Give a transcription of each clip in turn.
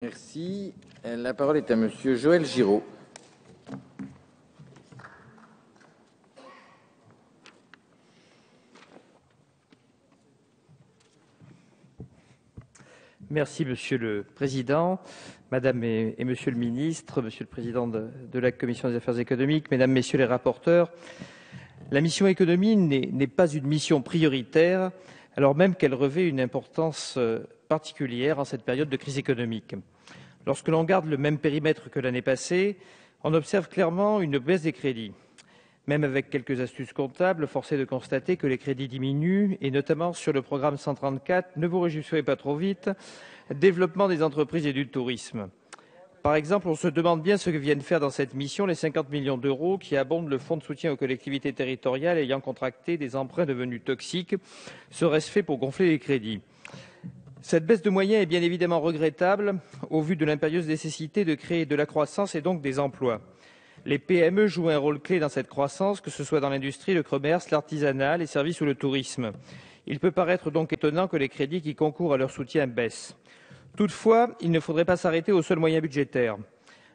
Merci. La parole est à Monsieur Joël Giraud. Merci Monsieur le Président, Madame et Monsieur le Ministre, Monsieur le Président de la Commission des Affaires économiques, Mesdames, Messieurs les rapporteurs. La mission économie n'est pas une mission prioritaire, alors même qu'elle revêt une importance particulière en cette période de crise économique. Lorsque l'on garde le même périmètre que l'année passée, on observe clairement une baisse des crédits. Même avec quelques astuces comptables, force est de constater que les crédits diminuent, et notamment sur le programme 134, ne vous réjouissez pas trop vite, développement des entreprises et du tourisme. Par exemple, on se demande bien ce que viennent faire dans cette mission les 50 millions d'euros qui abondent le fonds de soutien aux collectivités territoriales ayant contracté des emprunts devenus toxiques. Serait-ce fait pour gonfler les crédits ? Cette baisse de moyens est bien évidemment regrettable au vu de l'impérieuse nécessité de créer de la croissance et donc des emplois. Les PME jouent un rôle clé dans cette croissance, que ce soit dans l'industrie, le commerce, l'artisanat, les services ou le tourisme. Il peut paraître donc étonnant que les crédits qui concourent à leur soutien baissent. Toutefois, il ne faudrait pas s'arrêter aux seuls moyens budgétaires.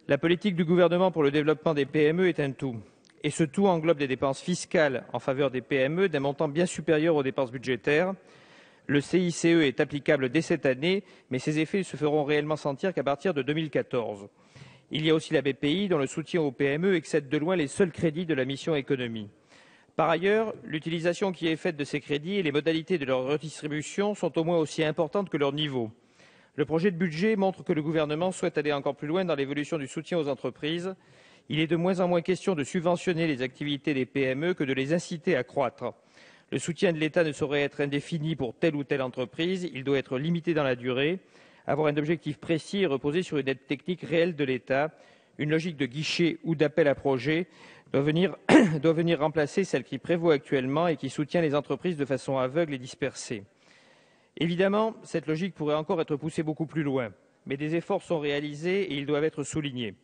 La politique du gouvernement pour le développement des PME est un tout. Et ce tout englobe des dépenses fiscales en faveur des PME d'un montant bien supérieur aux dépenses budgétaires. Le CICE est applicable dès cette année, mais ses effets ne se feront réellement sentir qu'à partir de 2014. Il y a aussi la BPI, dont le soutien aux PME excède de loin les seuls crédits de la mission économie. Par ailleurs, l'utilisation qui est faite de ces crédits et les modalités de leur redistribution sont au moins aussi importantes que leur niveau. Le projet de budget montre que le gouvernement souhaite aller encore plus loin dans l'évolution du soutien aux entreprises. Il est de moins en moins question de subventionner les activités des PME que de les inciter à croître. Le soutien de l'État ne saurait être indéfini pour telle ou telle entreprise, il doit être limité dans la durée, avoir un objectif précis et reposer sur une aide technique réelle de l'État. Une logique de guichet ou d'appel à projet doit venir remplacer celle qui prévaut actuellement et qui soutient les entreprises de façon aveugle et dispersée. Évidemment, cette logique pourrait encore être poussée beaucoup plus loin, mais des efforts sont réalisés et ils doivent être soulignés.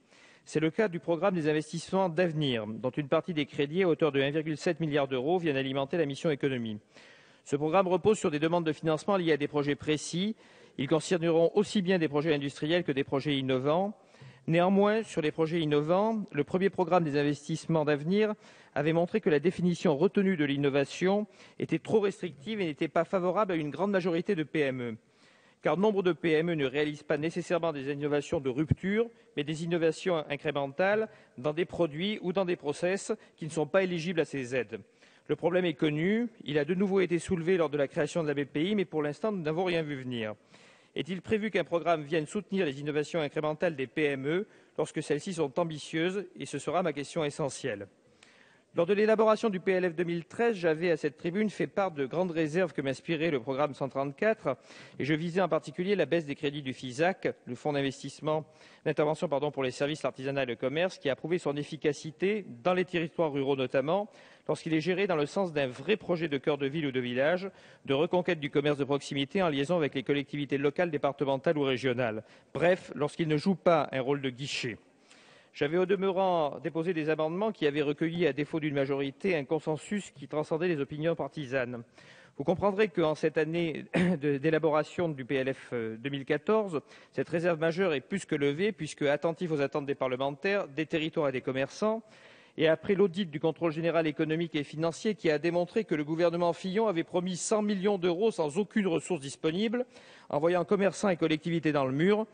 C'est le cas du programme des investissements d'avenir, dont une partie des crédits à hauteur de 1,7 milliard d'euros viennent alimenter la mission économie. Ce programme repose sur des demandes de financement liées à des projets précis. Ils concerneront aussi bien des projets industriels que des projets innovants. Néanmoins, sur les projets innovants, le premier programme des investissements d'avenir avait montré que la définition retenue de l'innovation était trop restrictive et n'était pas favorable à une grande majorité de PME. Car nombre de PME ne réalisent pas nécessairement des innovations de rupture, mais des innovations incrémentales dans des produits ou dans des process qui ne sont pas éligibles à ces aides. Le problème est connu, il a de nouveau été soulevé lors de la création de la BPI, mais pour l'instant, nous n'avons rien vu venir. Est-il prévu qu'un programme vienne soutenir les innovations incrémentales des PME lorsque celles-ci sont ambitieuses? Et ce sera ma question essentielle. Lors de l'élaboration du PLF 2013, j'avais à cette tribune fait part de grandes réserves que m'inspirait le programme 134 et je visais en particulier la baisse des crédits du FISAC, le Fonds d'intervention pour les services, l'artisanat et le commerce, qui a prouvé son efficacité dans les territoires ruraux notamment, lorsqu'il est géré dans le sens d'un vrai projet de cœur de ville ou de village, de reconquête du commerce de proximité en liaison avec les collectivités locales, départementales ou régionales. Bref, lorsqu'il ne joue pas un rôle de guichet. J'avais au demeurant déposé des amendements qui avaient recueilli, à défaut d'une majorité, un consensus qui transcendait les opinions partisanes. Vous comprendrez qu'en cette année d'élaboration du PLF 2014, cette réserve majeure est plus que levée, puisque, attentif aux attentes des parlementaires, des territoires et des commerçants, et après l'audit du contrôle général économique et financier qui a démontré que le gouvernement Fillon avait promis 100 millions d'euros sans aucune ressource disponible, envoyant commerçants et collectivités dans le mur,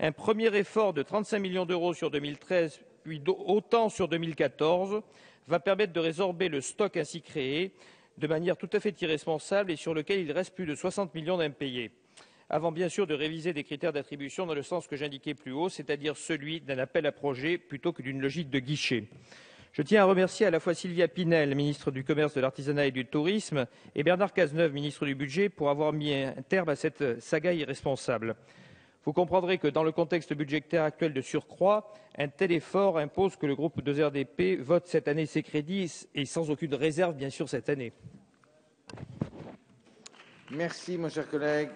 un premier effort de 35 millions d'euros sur 2013, puis autant sur 2014, va permettre de résorber le stock ainsi créé de manière tout à fait irresponsable et sur lequel il reste plus de 60 millions d'impayés. Avant bien sûr de réviser des critères d'attribution dans le sens que j'indiquais plus haut, c'est-à-dire celui d'un appel à projet plutôt que d'une logique de guichet. Je tiens à remercier à la fois Sylvia Pinel, ministre du Commerce, de l'Artisanat et du Tourisme, et Bernard Cazeneuve, ministre du Budget, pour avoir mis un terme à cette saga irresponsable. Vous comprendrez que dans le contexte budgétaire actuel de surcroît, un tel effort impose que le groupe 2RDP vote cette année ses crédits et sans aucune réserve, bien sûr, cette année. Merci, mon cher collègue.